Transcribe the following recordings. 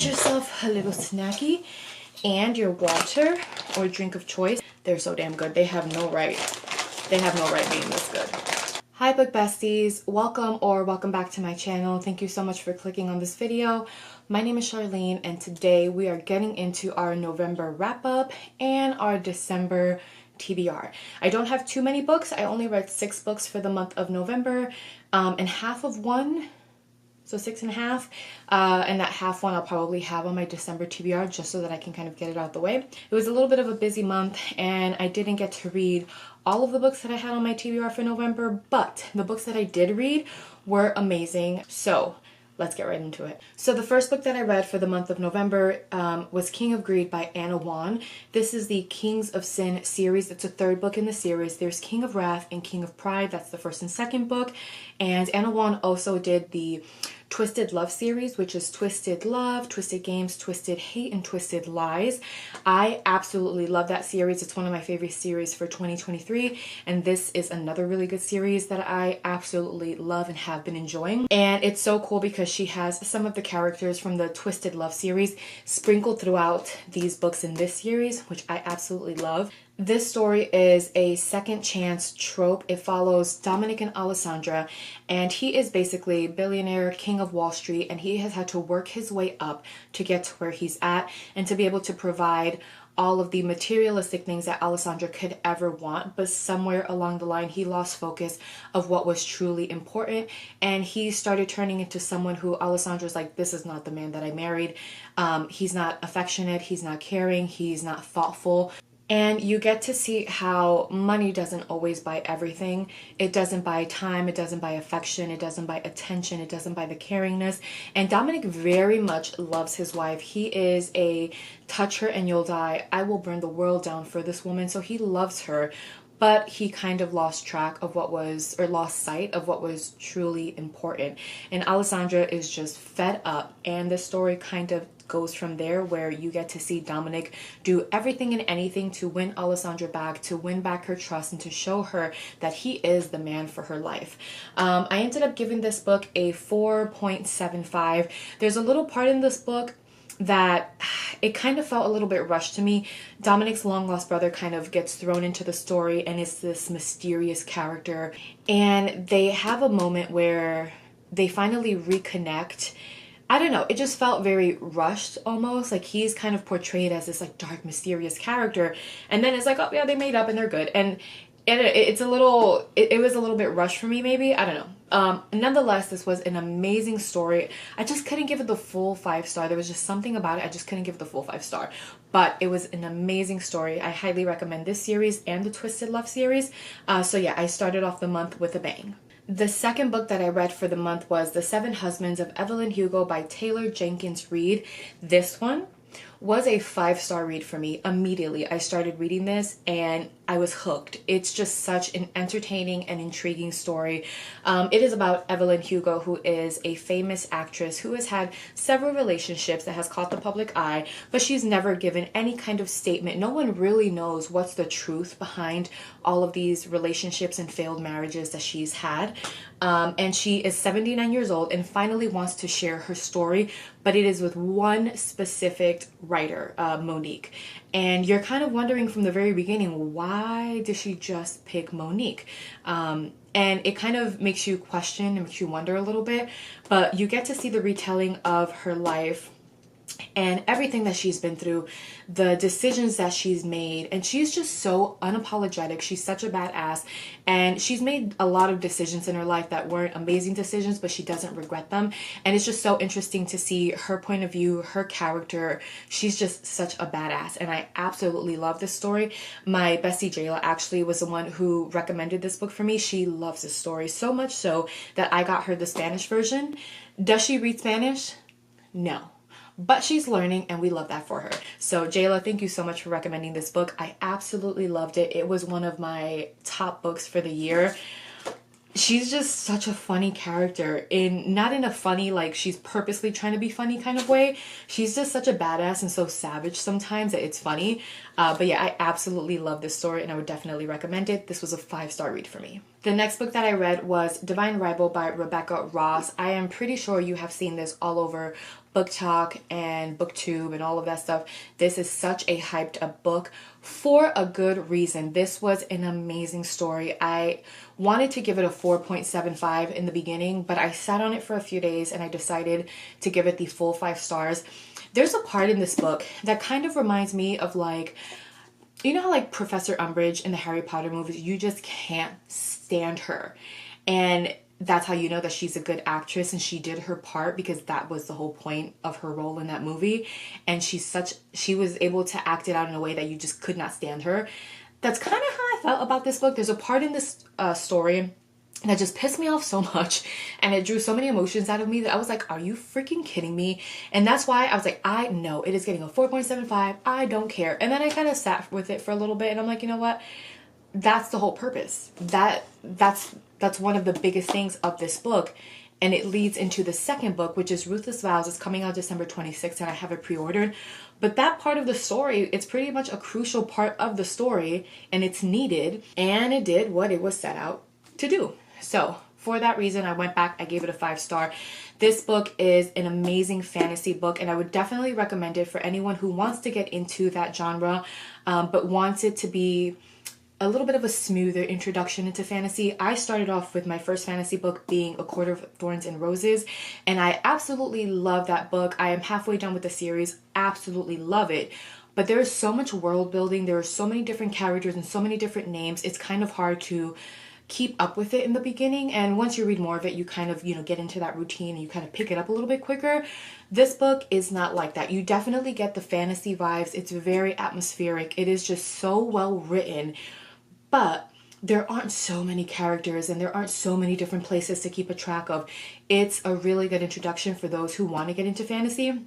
get yourself a little snacky and your water or drink of choice. They're so damn good. They have no right being this good. Hi Book Besties, welcome back to my channel. Thank you so much for clicking on this video. My name is Charlene and today we are getting into our November wrap up and our December TBR. I don't have too many books. I only read 6 books for the month of November and half of one, so 6.5, and that half one I'll probably have on my December TBR just so that I can kind of get it out the way. It was a little bit of a busy month and I didn't get to read all of the books that I had on my TBR for November, but the books that I did read were amazing. So let's get right into it. So the first book that I read for the month of November was King of Greed by Anna Won. This is the Kings of Sin series. It's a 3rd book in the series. There's King of Wrath and King of Pride. That's the 1st and 2nd book. And Anna Won also did the Twisted Love series, which is Twisted Love, Twisted Games, Twisted Hate, and Twisted Lies. I absolutely love that series. It's one of my favorite series for 2023, and this is another really good series that I absolutely love and have been enjoying. And it's so cool because she has some of the characters from the Twisted Love series sprinkled throughout these books in this series, which I absolutely love. This story is a second chance trope. It follows Dominic and Alessandra, and he is basically billionaire, king of Wall Street, and he has had to work his way up to get to where he's at and to be able to provide all of the materialistic things that Alessandra could ever want. But somewhere along the line, he lost focus of what was truly important, and he started turning into someone who Alessandra's like, this is not the man that I married. He's not affectionate, he's not caring, he's not thoughtful. And you get to see how money doesn't always buy everything. It doesn't buy time, it doesn't buy affection, it doesn't buy attention, it doesn't buy the caringness. And Dominic very much loves his wife. He is a touch her and you'll die, I will burn the world down for this woman. So he loves her, but he kind of lost track of what was, or lost sight of what was truly important. And Alessandra is just fed up, and the story kind of goes from there, where you get to see Dominic do everything and anything to win Alessandra back, to win back her trust, and to show her that he is the man for her life. I ended up giving this book a 4.75. There's a little part in this book that it kind of felt a little bit rushed to me. Dominic's long lost brother kind of gets thrown into the story and is this mysterious character, and they have a moment where they finally reconnect. I don't know, it just felt very rushed almost. Like he's kind of portrayed as this like dark, mysterious character, and then it's like, oh yeah, they made up and they're good. And it's a little, it was a little bit rushed for me, maybe. I don't know. Nonetheless, this was an amazing story. I just couldn't give it the full 5-star. There was just something about it. I just couldn't give it the full 5-star. But it was an amazing story. I highly recommend this series and the Twisted Love series. So yeah, I started off the month with a bang. The second book that I read for the month was The 7 Husbands of Evelyn Hugo by Taylor Jenkins Reid. This one was a 5-star read for me immediately. I started reading this and I was hooked. It's just such an entertaining and intriguing story. It is about Evelyn Hugo, who is a famous actress who has had several relationships that has caught the public eye, but she's never given any kind of statement. No one really knows what's the truth behind all of these relationships and failed marriages that she's had. And she is 79 years old and finally wants to share her story, but it is with one specific writer, Monique. And you're kind of wondering from the very beginning, why did she just pick Monique? And it kind of makes you question and makes you wonder a little bit, but you get to see the retelling of her life and everything that she's been through, the decisions that she's made, and she's just so unapologetic. She's such a badass, and she's made a lot of decisions in her life that weren't amazing decisions, but she doesn't regret them. And it's just so interesting to see her point of view, her character. She's just such a badass, and I absolutely love this story. My bestie Jayla actually was the one who recommended this book for me. She loves this story so much so that I got her the Spanish version. Does she read Spanish? No. But she's learning, and we love that for her. So Jayla, thank you so much for recommending this book. I absolutely loved it. It was one of my top books for the year. she's just such a funny character, in not in a funny like she's purposely trying to be funny kind of way. She's just such a badass and so savage sometimes that it's funny. But yeah, I absolutely love this story and I would definitely recommend it. This was a 5-star read for me. The next book that I read was Divine Rival by Rebecca Ross. I am pretty sure you have seen this all over Book Talk and BookTube and all of that stuff. This is such a hyped up book for a good reason. This was an amazing story. I wanted to give it a 4.75 in the beginning, but I sat on it for a few days and I decided to give it the full 5 stars. There's a part in this book that kind of reminds me of like, you know how like Professor Umbridge in the Harry Potter movies, you just can't stand her. And that's how you know that she's a good actress and she did her part, because that was the whole point of her role in that movie. And she was able to act it out in a way that you just could not stand her. That's kind of how I felt about this book. There's a part in this story that just pissed me off so much and it drew so many emotions out of me that I was like, are you freaking kidding me? And that's why I was like, I know it is getting a 4.75. I don't care. And then I kind of sat with it for a little bit and I'm like, you know what? That's the whole purpose. That's one of the biggest things of this book. And it leads into the second book, which is Ruthless Vows. It's coming out December 26th and I have it pre-ordered. But that part of the story, it's pretty much a crucial part of the story and it's needed. And it did what it was set out to do. So for that reason, I went back, I gave it a 5-star. This book is an amazing fantasy book and I would definitely recommend it for anyone who wants to get into that genre, but wants it to be a little bit of a smoother introduction into fantasy. I started off with my first fantasy book being A Court of Thorns and Roses, and I absolutely love that book. I am halfway done with the series, absolutely love it. But there is so much world building, there are so many different characters and so many different names, it's kind of hard to keep up with it in the beginning. And once you read more of it, you kind of, get into that routine and you kind of pick it up a little bit quicker. This book is not like that. You definitely get the fantasy vibes. It's very atmospheric. It is just so well written. But there aren't so many characters and there aren't so many different places to keep a track of. It's a really good introduction for those who want to get into fantasy.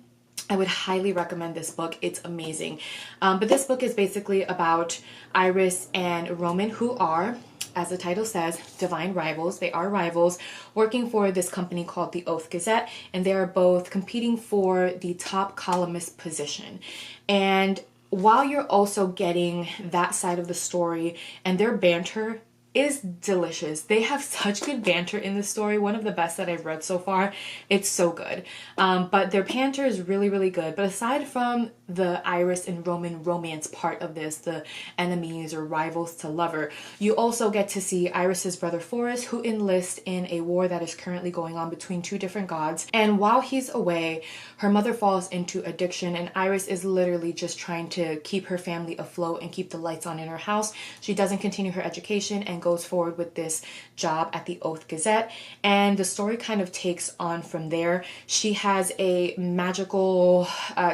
I would highly recommend this book. It's amazing. But this book is basically about Iris and Roman, who are, as the title says, divine rivals. They are rivals working for this company called the Oath Gazette, and they are both competing for the top columnist position. And while you're also getting that side of the story, and their banter is delicious. They have such good banter in this story. One of the best that I've read so far. It's so good. But their banter is really, really good. But aside from the Iris and Roman romance part of this, the enemies or rivals to lover, you also get to see Iris's brother Forrest, who enlists in a war that is currently going on between two different gods. And while he's away, her mother falls into addiction, and Iris is literally just trying to keep her family afloat and keep the lights on in her house. She doesn't continue her education and goes forward with this job at the Oath Gazette, and the story kind of takes on from there. She has a magical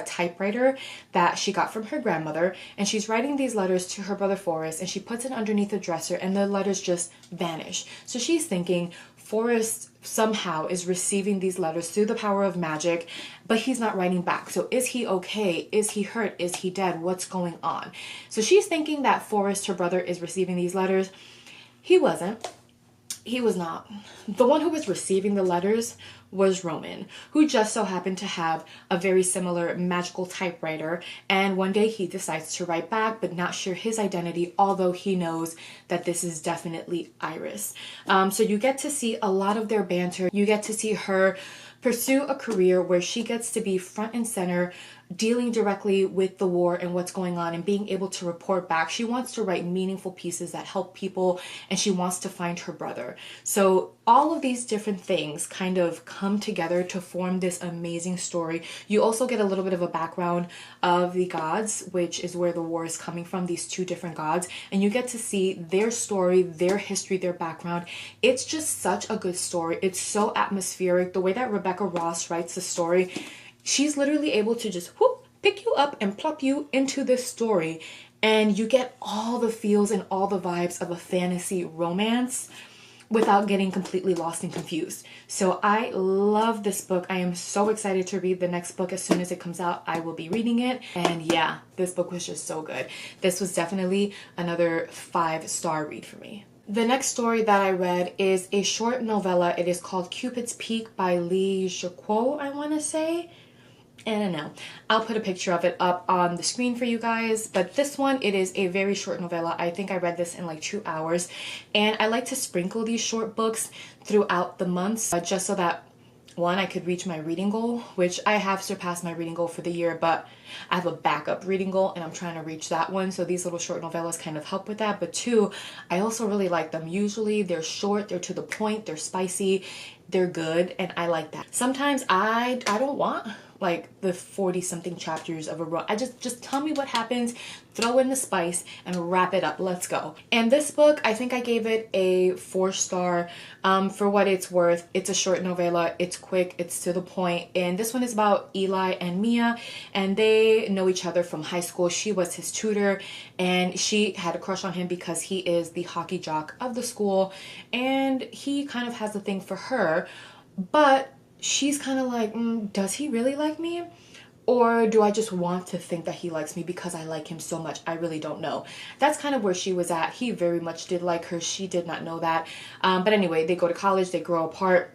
typewriter that she got from her grandmother, and she's writing these letters to her brother Forrest, and she puts it underneath the dresser and the letters just vanish. So she's thinking Forrest somehow is receiving these letters through the power of magic, but he's not writing back. So is he okay? Is he hurt? Is he dead? What's going on? So she's thinking that Forrest, her brother, is receiving these letters. He wasn't. He was not. The one who was receiving the letters was Roman, who just so happened to have a very similar magical typewriter. And one day he decides to write back, but not share his identity, although he knows that this is definitely Iris. So you get to see a lot of their banter. You get to see her pursue a career where she gets to be front and center, dealing directly with the war and what's going on and being able to report back. She wants to write meaningful pieces that help people, and she wants to find her brother. So all of these different things kind of come together to form this amazing story. You also get a little bit of a background of the gods, which is where the war is coming from, these two different gods, and you get to see their story, their history, their background. It's just such a good story. It's so atmospheric. The way that Rebecca Ross writes the story, she's literally able to just whoop, pick you up and plop you into this story, and you get all the feels and all the vibes of a fantasy romance without getting completely lost and confused. So I love this book. I am so excited to read the next book. As soon as it comes out, I will be reading it. And yeah, this book was just so good. This was definitely another 5-star read for me. The next story that I read is a short novella. It is called Cupid's Peak by Lee Jacquot, I want to say. I don't know. I'll put a picture of it up on the screen for you guys. But this one, it is a very short novella. I think I read this in like 2 hours. And I like to sprinkle these short books throughout the months just so that, one, I could reach my reading goal, which I have surpassed my reading goal for the year, but I have a backup reading goal and I'm trying to reach that one. So these little short novellas kind of help with that. But two, I also really like them. Usually they're short, they're to the point, they're spicy, they're good, and I like that. Sometimes I don't want like the 40 something chapters of a row. I just tell me what happens, throw in the spice, and wrap it up. Let's go. And this book, I think I gave it a 4-star. For what it's worth. It's a short novella. It's quick. It's to the point. And this one is about Eli and Mia, and they know each other from high school. She was his tutor, and she had a crush on him because he is the hockey jock of the school, and he kind of has a thing for her, but she's kind of like, does he really like me? Or do I just want to think that he likes me because I like him so much? I really don't know. That's kind of where she was at. He very much did like her. She did not know that. But anyway, they go to college, they grow apart.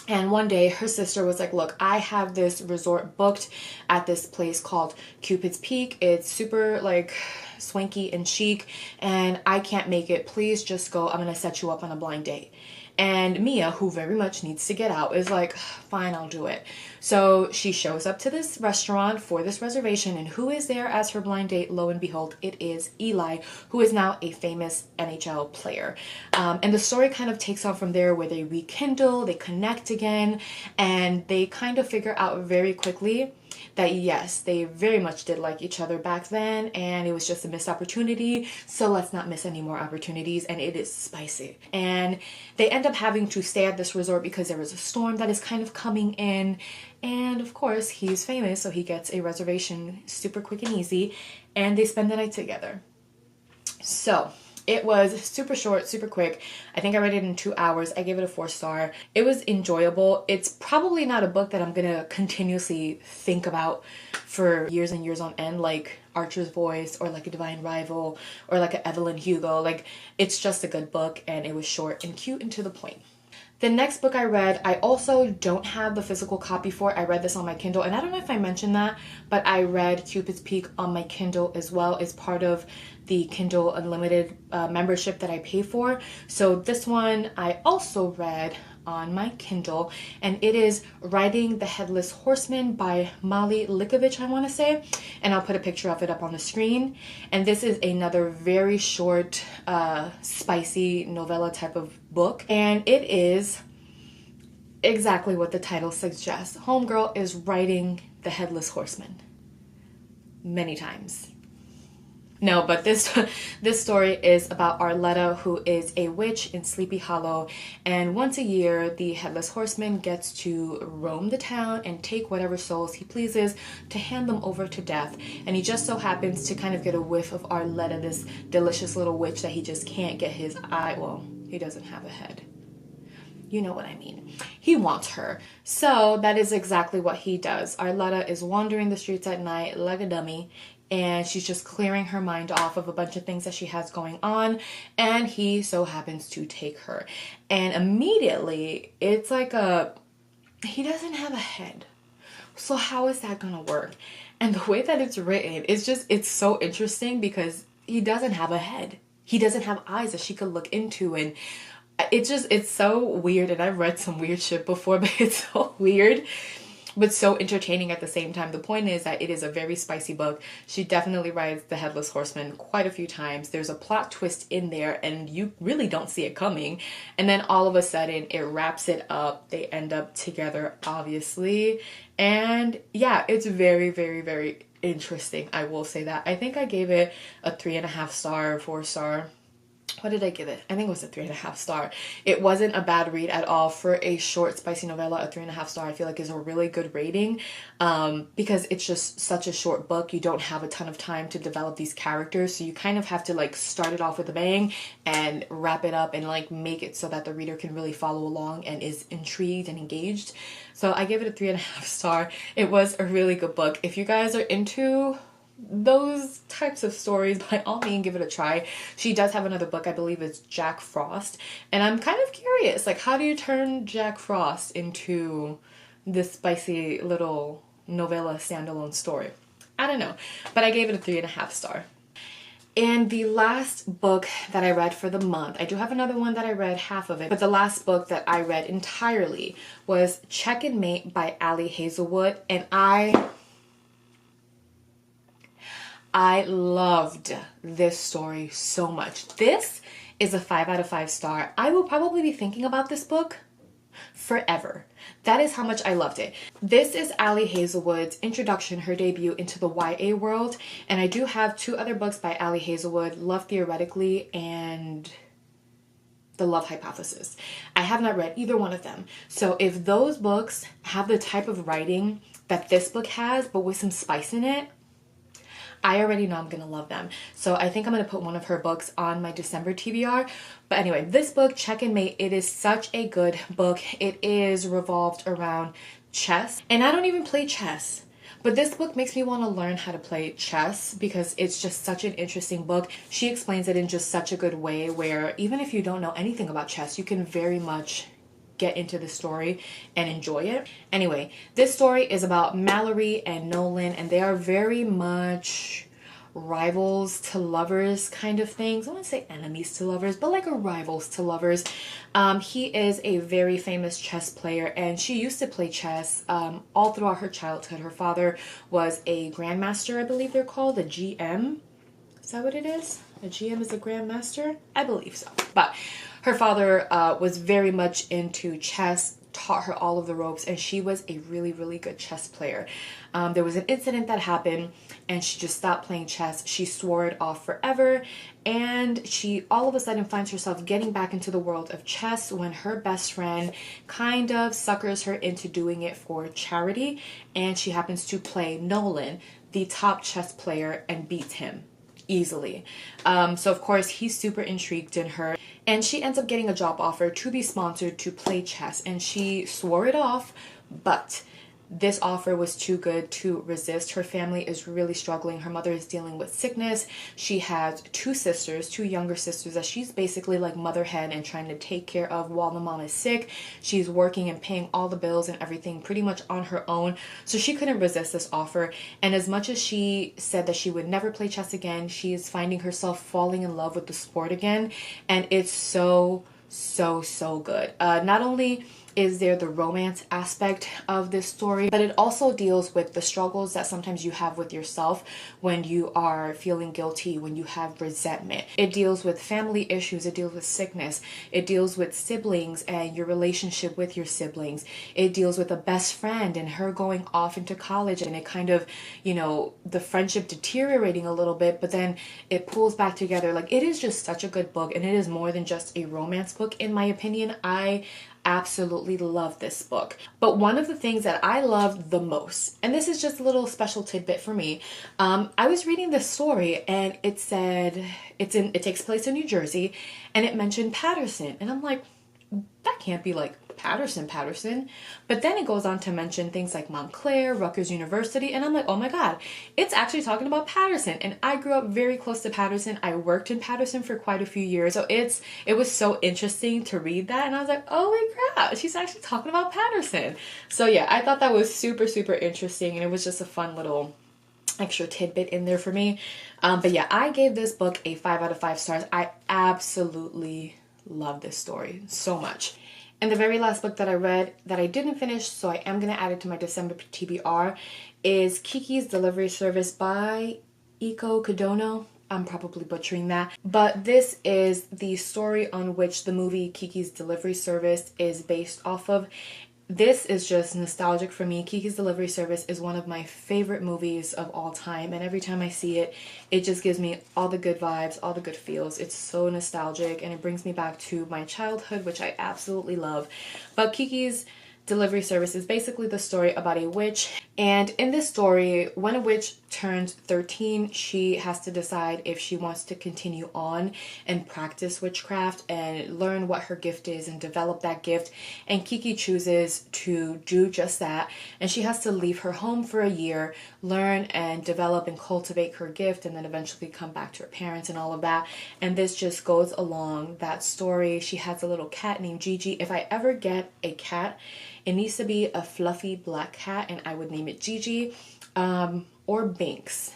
And one day her sister was like, look, I have this resort booked at this place called Cupid's Peak. It's super like swanky and chic, and I can't make it. Please just go. I'm going to set you up on a blind date. And Mia, who very much needs to get out, is like, fine, I'll do it. So she shows up to this restaurant for this reservation, and who is there as her blind date? Lo and behold, it is Eli, who is now a famous NHL player. And the story kind of takes on from there, where they rekindle, they connect again, and they kind of figure out very quickly that yes, they very much did like each other back then, and it was just a missed opportunity, so let's not miss any more opportunities. And it is spicy. And they end up having to stay at this resort because there is a storm that is kind of coming in, and of course he's famous, so he gets a reservation super quick and easy, and they spend the night together. So it was super short, super quick. I think I read it in 2 hours. I gave it a 4-star. It was enjoyable. It's probably not a book that I'm gonna continuously think about for years and years on end, like Archer's Voice or like a Divine Rival or like a Evelyn Hugo. Like, it's just a good book, and it was short and cute and to the point. The next book I read, I also don't have the physical copy for. I read this on my Kindle, and I don't know if I mentioned that, but I read Cupid's Peak on my Kindle as well as part of the Kindle Unlimited membership that I pay for. So this one I also read on my Kindle, and it is Riding the Headless Horseman by Molly Likovich, I want to say, and I'll put a picture of it up on the screen. And this is another very short, spicy novella type of book, and it is exactly what the title suggests. Homegirl is riding the Headless Horseman many times. No, but this story is about Arletta, who is a witch in Sleepy Hollow, and once a year the Headless Horseman gets to roam the town and take whatever souls he pleases to hand them over to death. And he just so happens to kind of get a whiff of Arletta, this delicious little witch that he just can't get his eye. Well, he doesn't have a head. You know what I mean. He wants her. So that is exactly what he does. Arletta is wandering the streets at night like a dummy, and she's just clearing her mind off of a bunch of things that she has going on, and he so happens to take her. And immediately, it's like he doesn't have a head. So how is that gonna work? And the way that it's written, it's so interesting because he doesn't have a head. He doesn't have eyes that she could look into, and it's so weird. And I've read some weird shit before, but it's so weird, but so entertaining at the same time. The point is that it is a very spicy book. She definitely rides the Headless Horseman quite a few times. There's a plot twist in there, and you really don't see it coming. And then all of a sudden, it wraps it up. They end up together, obviously. And yeah, it's very, very, very interesting. I will say that. I think I gave it a 3.5 star, 4-star. What did I give it? I think it was a 3.5 star. It wasn't a bad read at all. For a short, spicy novella, a 3.5 star I feel like is a really good rating, because it's just such a short book. You don't have a ton of time to develop these characters, so you kind of have to like start it off with a bang and wrap it up and like make it so that the reader can really follow along and is intrigued and engaged. So I gave it a 3.5 star. It was a really good book. If you guys are into those types of stories, by all means, give it a try. She does have another book, I believe it's Jack Frost, and I'm kind of curious, like, how do you turn Jack Frost into this spicy little novella standalone story? I don't know, but I gave it a 3.5 star. And the last book that I read for the month, I do have another one that I read half of it, but the last book that I read entirely was Check and Mate by Ali Hazelwood, and I loved this story so much. This is a 5 out of 5 star. I will probably be thinking about this book forever. That is how much I loved it. This is Ali Hazelwood's introduction, her debut into the YA world. And I do have 2 other books by Ali Hazelwood, Love Theoretically and The Love Hypothesis. I have not read either one of them. So if those books have the type of writing that this book has, but with some spice in it, I already know I'm going to love them. So I think I'm going to put one of her books on my December TBR. But anyway, this book, Check and Mate, it is such a good book. It is revolved around chess. And I don't even play chess. But this book makes me want to learn how to play chess because it's just such an interesting book. She explains it in just such a good way where even if you don't know anything about chess, you can very much get into the story and enjoy it. Anyway, this story is about Mallory and Nolan, and they are very much rivals to lovers kind of things. I wouldn't say enemies to lovers, but like a rivals to lovers. He is a very famous chess player, and she used to play chess all throughout her childhood. Her father was a grandmaster, I believe they're called, a GM. Is that what it is? A GM is a grandmaster? I believe so. But her father was very much into chess, taught her all of the ropes, and she was a really, really good chess player. There was an incident that happened, and she just stopped playing chess. She swore it off forever, and she all of a sudden finds herself getting back into the world of chess when her best friend kind of suckers her into doing it for charity, and she happens to play Nolan, the top chess player, and beats him easily. So of course he's super intrigued in her, and she ends up getting a job offer to be sponsored to play chess, and she swore it off, but this offer was too good to resist. Her family is really struggling. Her mother is dealing with sickness. She has 2 sisters, 2 younger sisters that she's basically like mother hen and trying to take care of while the mom is sick. She's working and paying all the bills and everything pretty much on her own. So she couldn't resist this offer. And as much as she said that she would never play chess again, she is finding herself falling in love with the sport again. And it's so good. Not only is there the romance aspect of this story, but it also deals with the struggles that sometimes you have with yourself when you are feeling guilty, when you have resentment. It deals with family issues, it deals with sickness, it deals with siblings and your relationship with your siblings. It deals with a best friend and her going off into college, and it kind of, you know, the friendship deteriorating a little bit, but then it pulls back together. Like, it is just such a good book, and it is more than just a romance book in my opinion. I absolutely love this book. But one of the things that I loved the most, and this is just a little special tidbit for me, I was reading this story and it said it takes place in New Jersey, and it mentioned Patterson, and I'm like, that can't be like Patterson. But then it goes on to mention things like Montclair, Rutgers University, and I'm like, oh my god, it's actually talking about Patterson. And I grew up very close to Patterson. I worked in Patterson for quite a few years, so it was so interesting to read that, and I was like, oh my crap, she's actually talking about Patterson. So yeah, I thought that was super interesting, and it was just a fun little extra tidbit in there for me. But yeah, I gave this book a 5 out of 5 stars. I absolutely love this story so much. And the very last book that I read that I didn't finish, so I am going to add it to my December TBR, is Kikis Delivery Service by Iko Kodono. I'm probably butchering that. But this is the story on which the movie Kikis Delivery Service is based off of. This is just nostalgic for me. Kikis Delivery Service is one of my favorite movies of all time, and every time I see it, it just gives me all the good vibes, all the good feels. It's so nostalgic, and it brings me back to my childhood, which I absolutely love. But Kikis delivery service is basically the story about a witch. And in this story, when a witch turns 13, she has to decide if she wants to continue on and practice witchcraft and learn what her gift is and develop that gift. And Kiki chooses to do just that. And she has to leave her home for a year, learn and develop and cultivate her gift, and then eventually come back to her parents and all of that. And this just goes along that story. She has a little cat named Gigi. If I ever get a cat, it needs to be a fluffy black cat, and I would name it Gigi, or Binks.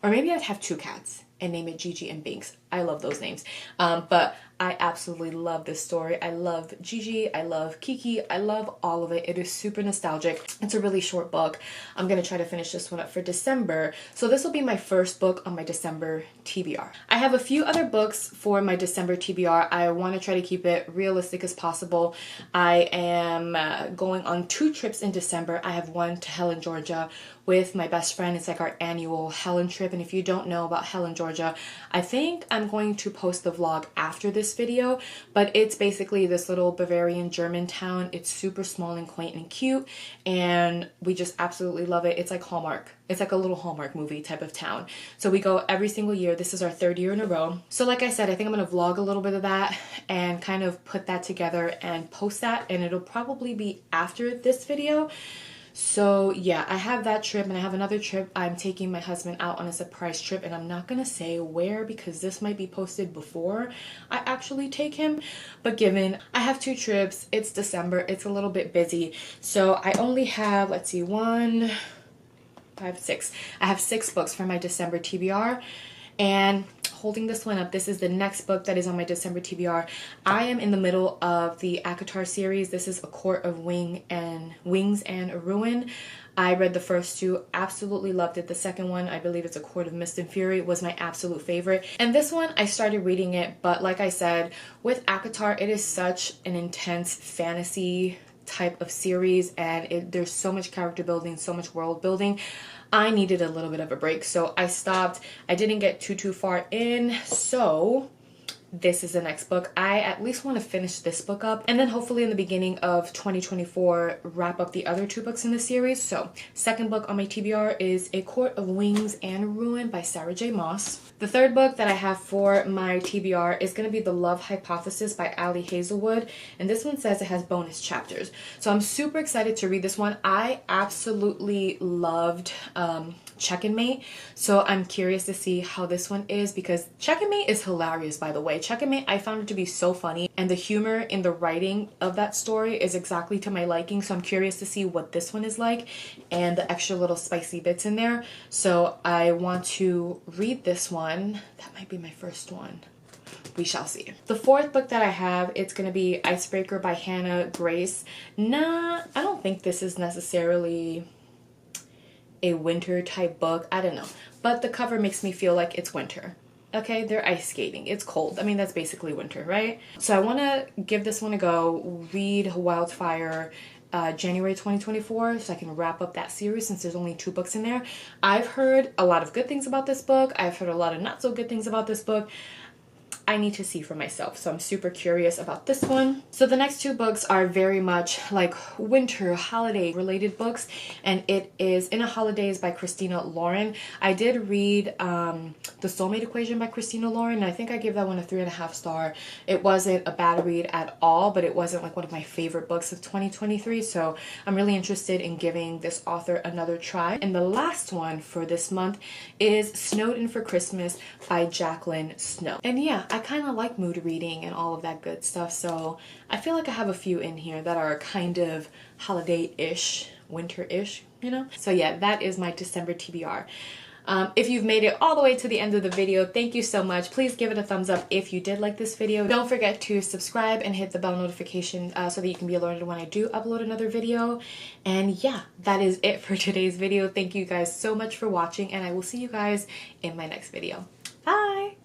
Or maybe I'd have two cats and name it Gigi and Binks. I love those names. But I absolutely love this story. I love Gigi. I love Kiki. I love all of it. It is super nostalgic. It's a really short book. I'm going to try to finish this one up for December. So this will be my first book on my December TBR. I have a few other books for my December TBR. I want to try to keep it realistic as possible. I am going on 2 trips in December. I have one to Helen, Georgia with my best friend. It's like our annual Helen trip. And if you don't know about Helen, Georgia, I think I'm going to post the vlog after this video, but it's basically this little Bavarian German town. It's super small and quaint and cute, and we just absolutely love it. It's like Hallmark. It's like a little Hallmark movie type of town. So we go every single year. This is our 3rd year in a row. So like I said, I think I'm going to vlog a little bit of that and kind of put that together and post that, and it'll probably be after this video. So yeah, I have that trip, and I have another trip. I'm taking my husband out on a surprise trip, and I'm not gonna say where because this might be posted before I actually take him. But given I have 2 trips, it's December, it's a little bit busy. So I only have, let's see, 1, 5, 6. I have 6 books for my December TBR. And holding this one up, this is the next book that is on my December TBR. I am in the middle of the ACOTAR series. This is A Court of Wings and Ruin. I read the first 2, absolutely loved it. The second one, I believe it's A Court of Mist and Fury, was my absolute favorite. And this one, I started reading it, but like I said, with ACOTAR, it is such an intense fantasy type of series, and there's so much character building, so much world building. I needed a little bit of a break, so I stopped. I didn't get too far in, so this is the next book. I at least want to finish this book up, and then hopefully in the beginning of 2024 wrap up the other 2 books in the series. So second book on my TBR is A Court of Wings and Ruin by Sarah J. Maas. The 3rd book that I have for my TBR is going to be The Love Hypothesis by Ali Hazelwood, and this one says it has bonus chapters. So I'm super excited to read this one. I absolutely loved Check and Mate, so I'm curious to see how this one is, because Check and Mate is hilarious, by the way. Check and Mate, I found it to be so funny, and the humor in the writing of that story is exactly to my liking, so I'm curious to see what this one is like and the extra little spicy bits in there. So I want to read this one. That might be my first one. We shall see. The 4th book that I have, it's going to be Icebreaker by Hannah Grace. Nah, I don't think this is necessarily a winter type book. I don't know, but the cover makes me feel like it's winter. Okay, they're ice skating. It's cold. I mean, that's basically winter, right? So I want to give this one a go, read Wildfire January 2024, so I can wrap up that series since there's only 2 books in there. I've heard a lot of good things about this book. I've heard a lot of not so good things about this book. I need to see for myself, so I'm super curious about this one. So the next 2 books are very much like winter holiday related books, and it is In a Holidays by Christina Lauren. I did read The Soulmate Equation by Christina Lauren, and I think I gave that one a 3.5 star. It wasn't a bad read at all, but it wasn't like one of my favorite books of 2023, so I'm really interested in giving this author another try. And the last one for this month is Snowed In for Christmas by Jacqueline Snow. And yeah, I kind of like mood reading and all of that good stuff, so I feel like I have a few in here that are kind of holiday-ish, winter-ish, you know? So yeah, that is my December TBR. If you've made it all the way to the end of the video, thank you so much. Please give it a thumbs up if you did like this video. Don't forget to subscribe and hit the bell notification so that you can be alerted when I do upload another video. And yeah, that is it for today's video. Thank you guys so much for watching, and I will see you guys in my next video. Bye!